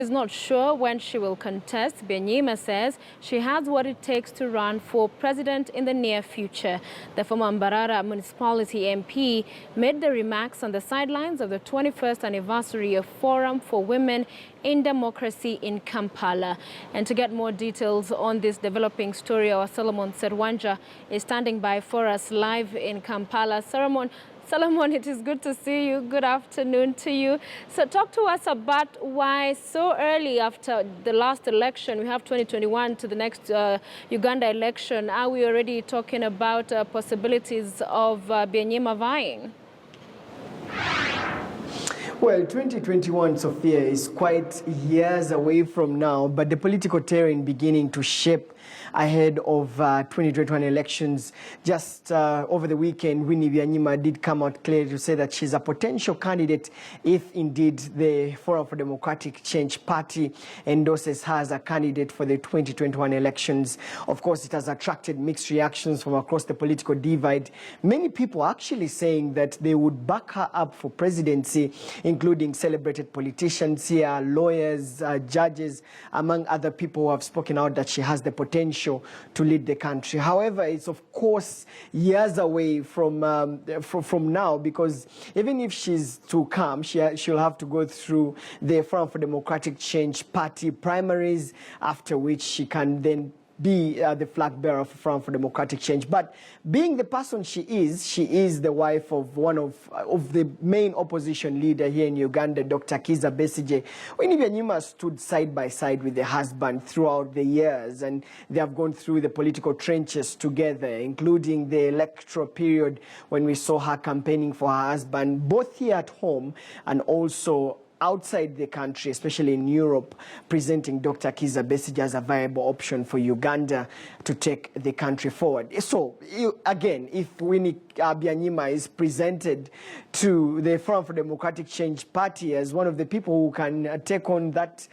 is not sure when she will contest. Byanyima says she has what it takes to run for president in the near future. The former Mbarara municipality MP made the remarks on the sidelines of the 21st anniversary of Forum for Women in Democracy in Kampala. And to get more details on this developing story, our Solomon Serwanja is standing by for us live in Kampala. Solomon, it is good to see you. Good afternoon to you. So talk to us about why so early after the last election, we have 2021 to the next Uganda election, are we already talking about possibilities of Byanyima vying? Well, 2021, Sophia, is quite years away from now, but the political terrain beginning to shape ahead of 2021 elections. Just over the weekend, Winnie Byanyima did come out clearly to say that she's a potential candidate if indeed the Forum for Democratic Change Party endorses her as a candidate for the 2021 elections. Of course, it has attracted mixed reactions from across the political divide. Many people actually saying that they would back her up for presidency, including celebrated politicians here, lawyers, judges, among other people who have spoken out that she has the potential to lead the country. However, it's of course years away from now, because even if she's to come, she'll have to go through the Forum for Democratic Change Party primaries, after which she can then be the flag bearer for Forum for Democratic Change. But being the person she is the wife of one of the main opposition leader here in Uganda, Dr. Kizza Besigye. Winnie Byanyima stood side by side with the husband throughout the years, and they have gone through the political trenches together, including the electoral period when we saw her campaigning for her husband, both here at home and also outside the country, especially in Europe, presenting Dr. Kizza Besigye as a viable option for Uganda to take the country forward. So, again, if Winnie Byanyima is presented to the Forum for Democratic Change Party as one of the people who can take on that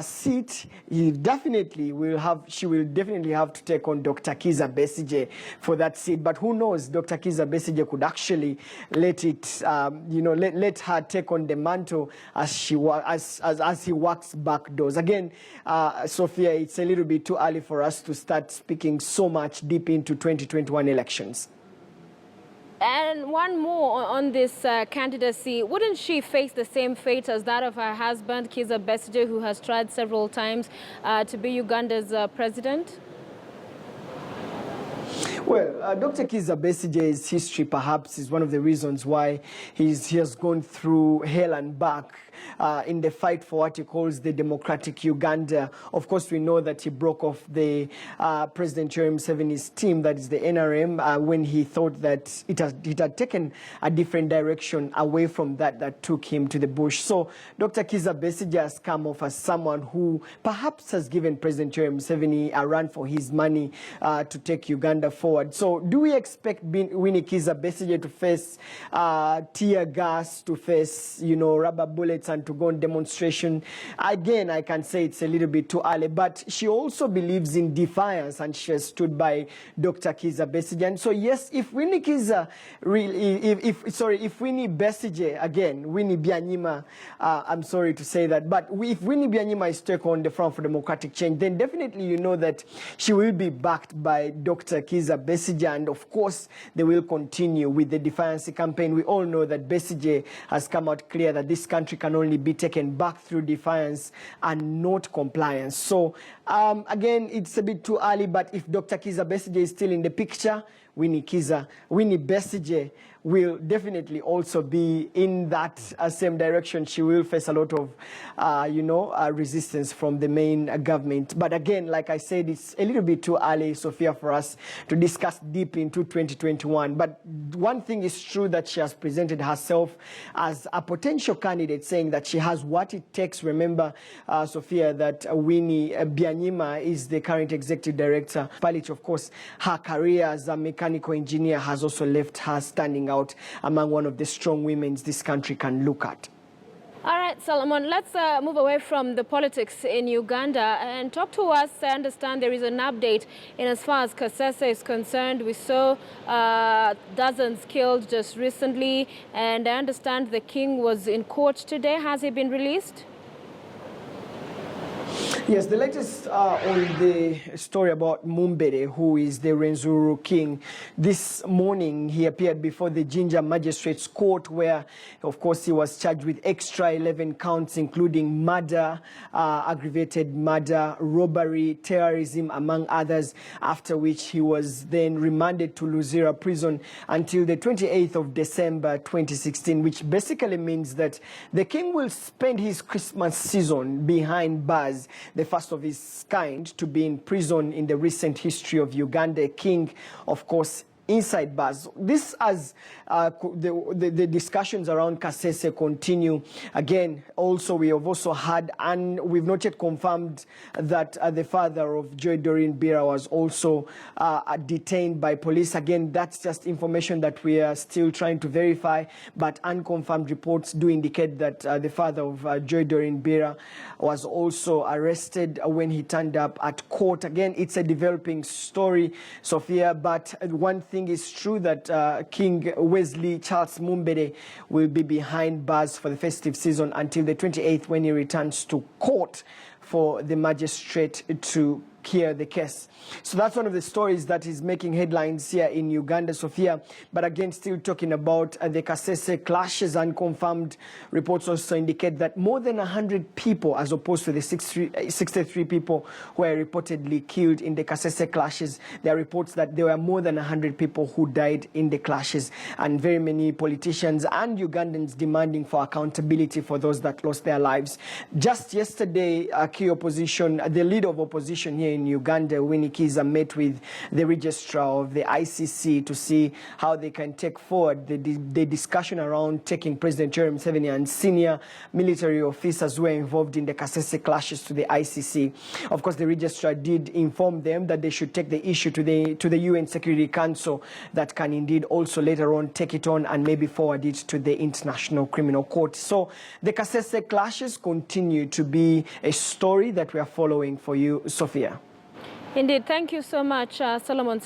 seat, she will definitely have to take on Dr. Kizza Besigye for that seat. But who knows, Dr. Kizza Besigye could actually let her take on the mantle as he works back doors. Again, Sophia, it's a little bit too early for us to start speaking so much deep into 2021 elections. And one more on this candidacy. Wouldn't she face the same fate as that of her husband, Kizza Besigye, who has tried several times to be Uganda's president? Well, Dr. Kizza Besigye's history perhaps is one of the reasons why he has gone through hell and back in the fight for what he calls the democratic Uganda. Of course, we know that he broke off the President Yoweri Museveni's team, that is the NRM, when he thought that it had taken a different direction away from that took him to the bush. So Dr. Kizza Besigye has come off as someone who perhaps has given President Yoweri Museveni a run for his money to take Uganda forward. So do we expect Winnie Kizza Besigye to face tear gas, to face, rubber bullets and to go on demonstration? Again, I can say it's a little bit too early, but she also believes in defiance, and she has stood by Dr. Kizza Besigye. And so yes, if Winnie Kizza if Winnie Besigye, again, Winnie Byanyima, I'm sorry to say that, but if Winnie Byanyima is taken on the Front for Democratic Change, then definitely that she will be backed by Dr. Kizza Besigye, and of course they will continue with the defiance campaign. We all know that Besigye has come out clear that this country can only be taken back through defiance and not compliance. So again, it's a bit too early, but if Dr. Kizza Besigye is still in the picture, Winnie Besigye will definitely also be in that same direction. She will face a lot of, resistance from the main government. But again, like I said, it's a little bit too early, Sophia, for us to discuss deep into 2021. But one thing is true, that she has presented herself as a potential candidate, saying that she has what it takes. Remember, Sophia, that Winnie Byanyima is the current executive director. Palich, of course, her career as a mechanical engineer has also left her standing out among one of the strong women this country can look at. All right, Solomon, let's move away from the politics in Uganda and talk to us. I understand there is an update in as far as Kasese is concerned. We saw dozens killed just recently, and I understand the king was in court today. Has he been released? Yes, the latest on the story about Mumbere, who is the Rwenzururu king. This morning, he appeared before the Jinja Magistrates Court, where, of course, he was charged with extra 11 counts, including murder, aggravated murder, robbery, terrorism, among others, after which he was then remanded to Luzira prison until the 28th of December 2016, which basically means that the king will spend his Christmas season behind bars, the first of his kind to be in prison in the recent history of Uganda. A king, of course, inside bars. This as the discussions around Kasese continue. Again, also we have also had, and we've not yet confirmed that the father of Joy Doreen Bira was also detained by police. Again, that's just information that we are still trying to verify, but unconfirmed reports do indicate that the father of Joy Doreen Bira was also arrested when he turned up at court. Again, it's a developing story, Sophia, but one thing is true, that King Wesley Charles Mumbere will be behind bars for the festive season until the 28th, when he returns to court for the magistrate to hear the case. So that's one of the stories that is making headlines here in Uganda, Sophia. But again, still talking about the Kasese clashes. Unconfirmed reports also indicate that more than 100 people, as opposed to the 63 people who were reportedly killed in the Kasese clashes, there are reports that there were more than 100 people who died in the clashes, and very many politicians and Ugandans demanding for accountability for those that lost their lives. Just yesterday, key opposition, the leader of opposition here in Uganda, Winnie Byanyima, met with the registrar of the ICC to see how they can take forward the discussion around taking President Yoweri Museveni and senior military officers who were involved in the Kasese clashes to the ICC. Of course, the registrar did inform them that they should take the issue to the UN Security Council, that can indeed also later on take it on and maybe forward it to the International Criminal Court. So the Kasese clashes continue to be a story that we are following for you, Sophia. Indeed. Thank you so much, Solomon.